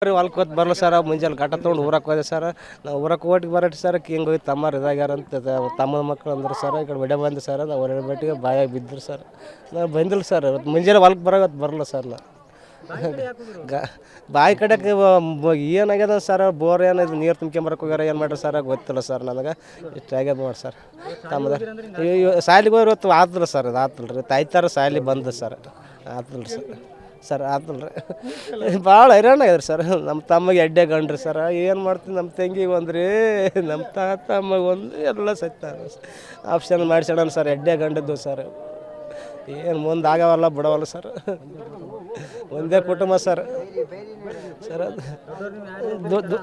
ಹೊಲಕ್ಕೆ ಹೊತ್ತು ಬರಲ್ಲ ಸರ್, ಮುಂಜಾನೆ ಘಟ ತೊಗೊಂಡು ಊರಕ್ಕೆ ಹೋದೆ ಸರ್. ನಾವು ಊರಕ್ಕೆ ಓಟಿಗೆ ಬರಟ್ಟಿ ಸರ್, ಹಿಂಗೆ ಹೋಗಿ ತಮ್ಮರು ಇದಾಗ್ಯಾರ ಅಂತ ತಮ್ಮನ ಮಕ್ಕಳು ಅಂದ್ರೆ ಸರ್, ಈ ಕಡೆ ಒಡೆ ಬಂದು ಸರ್, ನಾವು ಹೊರಗಡೆ ಬಟ್ಟಿಗೆ ಬಾಯಾಗಿ ಬಿದ್ದರು ಸರ್. ನಾವು ಬಂದಿಲ್ಲ ಸರ್, ಇವತ್ತು ಮುಂಜಾನೆ ಹೊಲಕ್ಕೆ ಬರಲ್ಲ ಸರ್. ನಾವು ಬಾಯಿ ಕಡೆಗೆ ಏನಾಗ್ಯದ ಸರ್, ಬೋರ್ ಏನಿದೆ ನೀರು ತುಂಬ್ಕೊಂಬರಕ್ಕೆ ಹೋಗ್ಯಾರ, ಏನು ಮಾಡ್ರಿ ಸರ್ ಗೊತ್ತಿಲ್ಲ ಸರ್. ನನಗೆ ಇಷ್ಟು ಆಗ್ಯದ ನೋಡಿ ಸರ್. ತಮ್ಮದ ಸಾಲಿಗೆ ಹೋಗಿ ಇವತ್ತು ಆತಲ್ಲ ಸರ್, ಅದು ಆತಲ್ಲ ರೀ, ತಾಯ್ತಾರ ಸಾಲಿ ಬಂದು ಸರ್, ಆತಲ್ಲ ಸರ್ ಆತಲ್ಲ ರೀ. ಭಾಳ ಹೈರಾಣ ಆಗ್ಯದ್ರಿ ಸರ್. ನಮ್ಮ ತಮ್ಮಗೆ ಎಡ್ಡೆ ಗಂಡ್ರಿ ಸರ್, ಏನು ಮಾಡ್ತೀನಿ. ನಮ್ಮ ತಂಗಿಗೆ ಒಂದ್ರಿ, ನಮ್ಮ ತಮ್ಮಗೆ ಒಂದು ಎಲ್ಲ ಸತ್ತ ಆಪ್ಷನ್ ಮಾಡಿಸೋಣ ಸರ್. ಎಡ್ಡೆ ಗಂಡದ್ದು ಸರ್, ಏನು ಮುಂದೆ ಆಗವಲ್ಲ ಬಿಡವಲ್ಲ ಸರ್. ಒಂದೇ ಕುಟುಂಬ ಸರ್. ಸರ್ ಅದು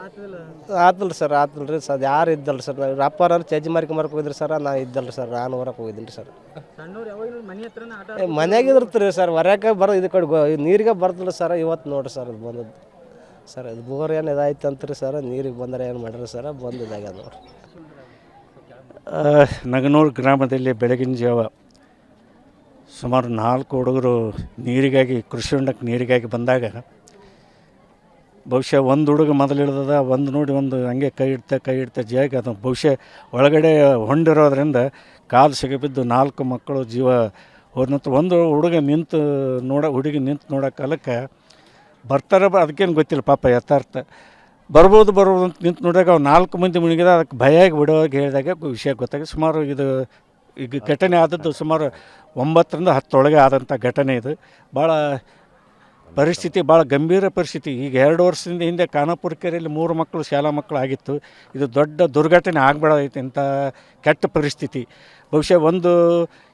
ಆತಲ್ಲ ಸರ್, ಆತಲ್ಲ ರೀ ಸರ್. ಯಾರು ಇದ್ದಲ್ಲ ಸರ್. ನಾವು ಅಪ್ಪಾರ ಚಜ್ಜಿ ಮಾರ್ಕೊಂಬರಕ್ಕೆ ಹೋಗಿದ್ರಿ ಸರ್, ನಾನು ಇದ್ದಲ್ಲ ಸರ್, ನಾನು ಹೊರಕ್ಕೆ ಹೋಗಿದ್ದೀನಿ ಸರ್. ಮನೆಯಾಗಿರ್ತೀರಿ ಸರ್, ಹೊರಕ್ಕೆ ಇದು ಕಡೆ ನೀರಿಗೆ ಬರ್ತಲ್ಲ ಸರ್. ಇವತ್ತು ನೋಡಿರಿ ಸರ್, ಅದು ಬಂದದ್ದು ಸರ್. ಅದು ಬೋರ್ ಏನು ಇದಾಯ್ತು ಅಂತೀರಿ ಸರ್, ನೀರಿಗೆ ಬಂದರೆ ಏನು ಮಾಡಿರಿ ಸರ್, ಬಂದಿದ್ದಾಗ್ಯದ ನೋಡ್ರಿ. ನಗನೂರು ಗ್ರಾಮದಲ್ಲಿ ಬೆಳಗಿನ ಜಾವ ಸುಮಾರು 4 ಹುಡುಗರು ನೀರಿಗಾಗಿ, ಕೃಷಿ ಹೊಂಡಕ್ಕೆ ನೀರಿಗಾಗಿ ಬಂದಾಗ ಬಹುಶಃ ಒಂದು ಹುಡುಗ ಮೊದಲು ಇಳಿದ, ಒಂದು ನೋಡಿ ಒಂದು ಹಂಗೆ ಕೈ ಇಡ್ತಾ ಜಾಗ ಅದು ಬಹುಶಃ ಒಳಗಡೆ ಹೊಂಡಿರೋದ್ರಿಂದ ಕಾಲು ಸಿಗಬಿದ್ದು 4 ಮಕ್ಕಳು ಜೀವ ಹೋದಂತ. ಒಂದು ಹುಡುಗಿ ನಿಂತು ನೋಡೋ ಕಾಲಕ್ಕೆ ಬರ್ತಾರೆ, ಅದಕ್ಕೇನು ಗೊತ್ತಿಲ್ಲ ಪಾಪ ಯಥಾರ್ಥ. ಬರ್ಬೋದು ಅಂತ ನಿಂತು ನೋಡಿದಾಗ ಅವ್ರು 4 ಮಂದಿ ಮುಳುಗಿದ. ಅದಕ್ಕೆ ಭಯಾಗಿ ಬಿಡುವಾಗಿ ಹೇಳಿದಾಗ ವಿಷಯ ಗೊತ್ತಾಗಿ ಸುಮಾರು ಈಗ ಘಟನೆ ಆದದ್ದು ಸುಮಾರು 9ರಿಂದ 10 ಆದಂಥ ಘಟನೆ ಇದು. ಭಾಳ ಪರಿಸ್ಥಿತಿ ಭಾಳ ಗಂಭೀರ ಪರಿಸ್ಥಿತಿ. ಈಗ 2 ವರ್ಷದಿಂದ ಹಿಂದೆ ಖಾನಾಪುರ ಕೆರೆಯಲ್ಲಿ 3 ಮಕ್ಕಳು ಶಾಲಾ ಮಕ್ಕಳು ಆಗಿತ್ತು. ಇದು ದೊಡ್ಡ ದುರ್ಘಟನೆ ಆಗಬೇಡೈತೆ ಇಂಥ ಕೆಟ್ಟ ಪರಿಸ್ಥಿತಿ. ಬಹುಶಃ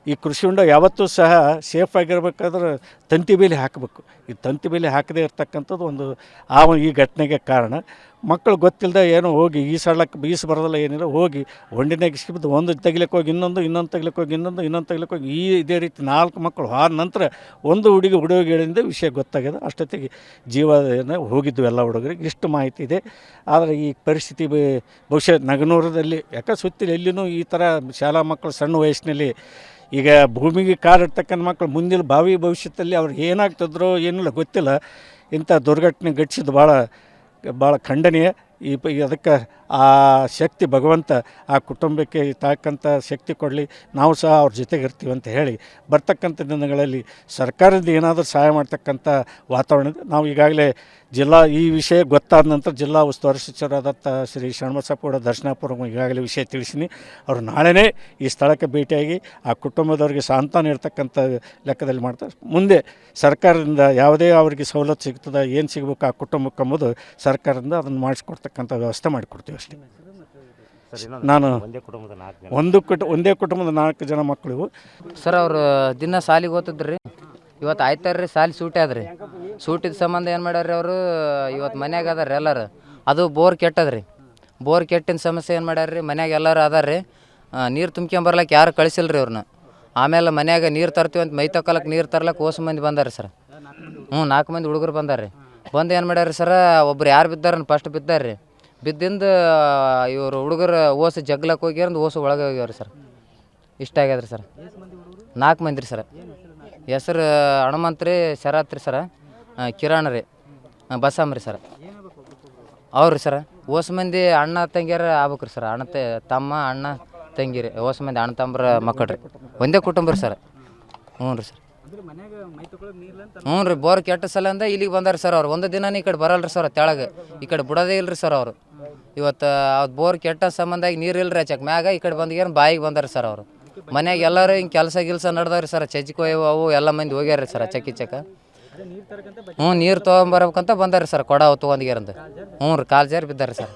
ಈ ಕೃಷಿ ಹೊಂಡ ಯಾವತ್ತೂ ಸಹ ಸೇಫ್ ಆಗಿರ್ಬೇಕಾದ್ರೆ ತಂತಿ ಬೇಲಿ ಹಾಕಬೇಕು. ಈ ತಂತಿ ಬೇಲಿ ಹಾಕದೇ ಇರ್ತಕ್ಕಂಥದ್ದು ಈ ಘಟನೆಗೆ ಕಾರಣ. ಮಕ್ಕಳು ಗೊತ್ತಿಲ್ಲದೆ ಏನೋ ಹೋಗಿ ಈಸು ಬರೋದಲ್ಲ, ಏನಿಲ್ಲ, ಹೋಗಿ ಹೊಂಡಿನಾಗ ಸಿಕ್ಕಿದ್ದು ಒಂದು ತೆಗಿಲಿಕ್ಕೆ ಹೋಗಿ ಇನ್ನೊಂದು ತೆಗಿಲಿಕ್ಕೆ ಹೋಗಿ ಇನ್ನೊಂದು ತೆಗಿಲಿಕ್ಕೆ ಹೋಗಿ ಇದೇ ರೀತಿ 4 ಮಕ್ಕಳು ಆದ ನಂತರ ಒಂದು ಹುಡುಗಿ ಹೇಳಿಂದ ವಿಷಯ ಗೊತ್ತಾಗ್ಯದ. ಅಷ್ಟೊತ್ತಿಗೆ ಜೀವ ಹೋಗಿದ್ದು ಎಲ್ಲ ಹುಡುಗರಿಗೆ. ಇಷ್ಟು ಮಾಹಿತಿ ಇದೆ. ಆದರೆ ಈ ಪರಿಸ್ಥಿತಿ ಬಹುಶಃ ನಗನೂರದಲ್ಲಿ ಸುತ್ತಿಲ್ಲ ಎಲ್ಲಿನೂ ಈ ಥರ ಶಾಲಾ ಮಕ್ಕಳು ಸಣ್ಣ ವಯಸ್ಸಿನಲ್ಲಿ ಈಗ ಭೂಮಿಗೆ ಕಾಲಿಡ್ತಕ್ಕಂಥ ಮಕ್ಕಳು ಮುಂದಿನ ಭವಿಷ್ಯದಲ್ಲಿ ಅವ್ರಿಗೆ ಏನಾಗ್ತಿದ್ರೋ ಏನಿಲ್ಲ ಗೊತ್ತಿಲ್ಲ. ಇಂಥ ದುರ್ಘಟನೆ ಘಟಿಸಿದ್ದು ಭಾಳ ಖಂಡನೀಯ. ಅದಕ್ಕೆ ಆ ಶಕ್ತಿ ಭಗವಂತ ಆ ಕುಟುಂಬಕ್ಕೆ ತಾಕಂಥ ಶಕ್ತಿ ಕೊಡಲಿ. ನಾವು ಸಹ ಅವ್ರ ಜೊತೆಗೆ ಇರ್ತೀವಿ ಅಂತ ಹೇಳಿ ಬರ್ತಕ್ಕಂಥ ದಿನಗಳಲ್ಲಿ ಸರ್ಕಾರದಿಂದ ಏನಾದರೂ ಸಹಾಯ ಮಾಡ್ತಕ್ಕಂಥ ವಾತಾವರಣ ನಾವು ಈಗಾಗಲೇ ಈ ವಿಷಯ ಗೊತ್ತಾದ ನಂತರ ಜಿಲ್ಲಾ ಉಸ್ತುವಾರಿ ಸಚಿವರಾದಂಥ ಶ್ರೀ ಶರಣಬಸಪ್ಪ ದರ್ಶನಾಪುರ ಈಗಾಗಲೇ ವಿಷಯ ತಿಳಿಸಿನಿ. ಅವರು ನಾಳೆನೇ ಈ ಸ್ಥಳಕ್ಕೆ ಭೇಟಿಯಾಗಿ ಆ ಕುಟುಂಬದವರಿಗೆ ಸಾಂತ್ವನ ಇರ್ತಕ್ಕಂಥ ಲೆಕ್ಕದಲ್ಲಿ ಮಾಡ್ತಾರೆ. ಮುಂದೆ ಸರ್ಕಾರದಿಂದ ಯಾವುದೇ ಅವರಿಗೆ ಸವಲತ್ತು ಸಿಗ್ತದೆ, ಏನು ಸಿಗಬೇಕು ಆ ಕುಟುಂಬಕ್ಕೆ ಅಂಬುದು ಸರ್ಕಾರದಿಂದ ಅದನ್ನು ಮಾಡಿಸ್ಕೊಡ್ತಕ್ಕಂಥ ವ್ಯವಸ್ಥೆ ಮಾಡಿಕೊಡ್ತೀವಿ ಅಷ್ಟೇ. ನಾನು ಒಂದೇ ಕುಟುಂಬದ 4 ಜನ ಮಕ್ಕಳು ಸರ್. ಅವರು ದಿನ ಸಾಲಿಗೆ ಓದ್ತಿದ್ರಿ. ಇವತ್ತು ಆಯ್ತಾರ್ರಿ ಸಾಲಿ ಸೂಟಿ ಆದ್ರಿ. ಸೂಟಿದ ಸಂಬಂಧ ಏನು ಮಾಡ್ಯಾರ್ರಿ ಅವರು, ಇವತ್ತು ಮನ್ಯಾಗ ಅದಾರ್ರಿ ಎಲ್ಲರೂ. ಅದು ಬೋರ್ ಕೆಟ್ಟದ್ರಿ. ಬೋರ್ ಕೆಟ್ಟಿನ ಸಮಸ್ಯೆ ಏನು ಮಾಡ್ಯಾರ್ರಿ, ಮನ್ಯಾಗ ಎಲ್ಲರೂ ಅದಾರ್ರಿ. ನೀರು ತುಂಬ್ಕೊಂಬರ್ಲಕ್ಕೆ ಯಾರು ಕಳಿಸಿಲ್ರಿ ಅವ್ರನ್ನ. ಆಮೇಲೆ ಮನ್ಯಾಗ ನೀರು ತರ್ತೀವಿ ಅಂತ ಮೈ ತಗೊಳಕ್ಕೆ ನೀರು ತರ್ಲಕ್ಕೆ ಓಸು ಮಂದಿ ಬಂದಾರ್ರಿ ಸರ್. 4 ಮಂದಿ ಹುಡುಗರು ಬಂದಾರ್ರಿ. ಬಂದು ಏನು ಮಾಡ್ಯಾರ್ರಿ ಸರ, ಒಬ್ರು ಯಾರು ಬಿದ್ದಾರ ಫಸ್ಟ್ ಬಿದ್ದಾರ್ರಿ. ಬಿದ್ದಿಂದ ಇವರು ಹುಡುಗರು ಓಸು ಜಗ್ಲಕ್ಕೆ ಹೋಗ್ಯಾರ, ಓಸು ಒಳಗೆ ಹೋಗ್ಯಾವ್ರಿ ಸರ್. ಇಷ್ಟ ಆಗ್ಯದ್ರಿ ಸರ್. 4 ಮಂದಿ ರೀ ಸರ್. ಹೆಸರು ಹನುಮಂತ್ರಿ, ಶರತ್ ರೀ ಸರ, ಕಿರಣ್ ರೀ, ಬಸಮ್ಮ ರೀ ಸರ್. ಅವ್ರಿ ಸರ ಓಸು ಮಂದಿ ಅಣ್ಣ ತಂಗಿಯರ ಆಗ್ಬೇಕ್ರಿ ಸರ್. ತಮ್ಮ ಅಣ್ಣ ತಂಗಿ ರೀ. ಓಸು ಮಂದಿ ಅಣ್ಣ ತಮ್ಮರ ಮಕ್ಕಳು ರೀ. ಒಂದೇ ಕುಟುಂಬ ರೀ ಸರ್. ರೀ ಸರ್. ರೀ ಬೋರ್ ಕೆಟ್ಟ ಸಲಿಂದ ಇಲ್ಲಿಗೆ ಬಂದಾರ ಸರ್. ಅವ್ರು ಒಂದು ದಿನ ಈ ಕಡೆ ಬರಲ್ರಿ ಸರ್. ತೆಳಗೆ ಈ ಕಡೆ ಬಿಡೋದೇ ಇಲ್ರಿ ಸರ್ ಅವರು. ಇವತ್ತು ಬೋರ್ ಕೆಟ್ಟ ಸಂಬಂಧಾಗಿ ನೀರು ಇಲ್ರಿ ಆಚಕ್ ಮ್ಯಾಗ ಈ ಕಡೆ ಬಂದಿಗೆ ಬಾಯಿಗೆ ಬಂದಾರ ಸರ್ ಅವರು. ಮನ್ಯಾಗ ಎಲ್ಲರೂ ಹಿಂಗೆ ಕೆಲಸ ನಡೆದವ್ರಿ ಸರ್. ಚಜ್ಜಿ ಕೊಯ್ಯವು ಅವು ಎಲ್ಲ ಮಂದಿ ಹೋಗ್ಯಾರ ಸರ್ ಚಕ್ಕ. ನೀರು ತೊಗೊಂಬರ್ಬೇಕಂತ ಬಂದಾರ ಸರ್. ಕೊಡ ಅವು ತೊಗೊಂಡಿಗ್ಯಾರಂತ. ರೀ ಕಾಲು ಜಾರಿ ಬಿದ್ದಾರೆ ಸರ್.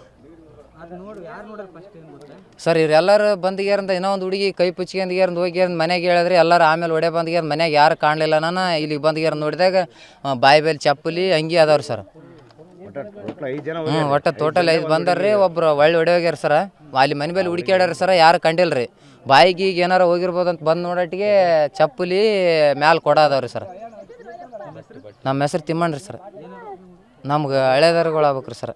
ಸರ್ ಇವರೆಲ್ಲರೂ ಬಂದಿಗ್ಯಾರಂತ. ಇನ್ನೂ ಒಂದು ಹುಡುಗಿ ಕೈ ಪುಚ್ಚಿಗೆಂದಿಗ್ಯಾರಂತ ಹೋಗ್ಯಾರ ಮನೆಗೆ ಹೇಳಿದ್ರಿ. ಎಲ್ಲರೂ ಆಮೇಲೆ ಒಡೆ ಬಂದಿಗ್ಯಾರ. ಮನ್ಯಾಗ ಯಾರು ಕಾಣಲಿಲ್ಲ. ನಾನು ಇಲ್ಲಿಗೆ ಬಂದಿಗ್ಯಾರ ನೋಡಿದಾಗ ಬಾಯಿ ಬೇಲಿ ಚಪ್ಪಲಿ ಅಂಗಿ ಅದಾವ್ರಿ ಸರ್. ಒಟ್ಟು ಟೋಟಲ್ 5 ಬಂದಾರ್ರಿ. ಒಬ್ರು ಒಳ್ಳೆ ಹೋಗ್ಯಾರ ಸರ. ಅಲ್ಲಿ ಮನೆ ಮೇಲೆ ಹುಡುಕ್ಯಾಡ್ಯಾರ ಸರ, ಯಾರು ಕಂಡಿಲ್ರಿ. ಬಾಯಿಗೆ ಈಗ ಏನಾರು ಹೋಗಿರ್ಬೋದು ಅಂತ ಬಂದು ನೋಡಟ್ಟಿಗೆ ಚಪ್ಪಲಿ ಮ್ಯಾಲೆ ಕೊಡ ಅದಾವ್ರಿ ಸರ್. ನಮ್ಮ ಹೆಸರು ತಿಮ್ಮಣ್ಣ ರೀ ಸರ್. ನಮ್ಗೆ ಹಳೇದಾರಗಳು ಆಗ್ಬೇಕ್ರಿ ಸರ್.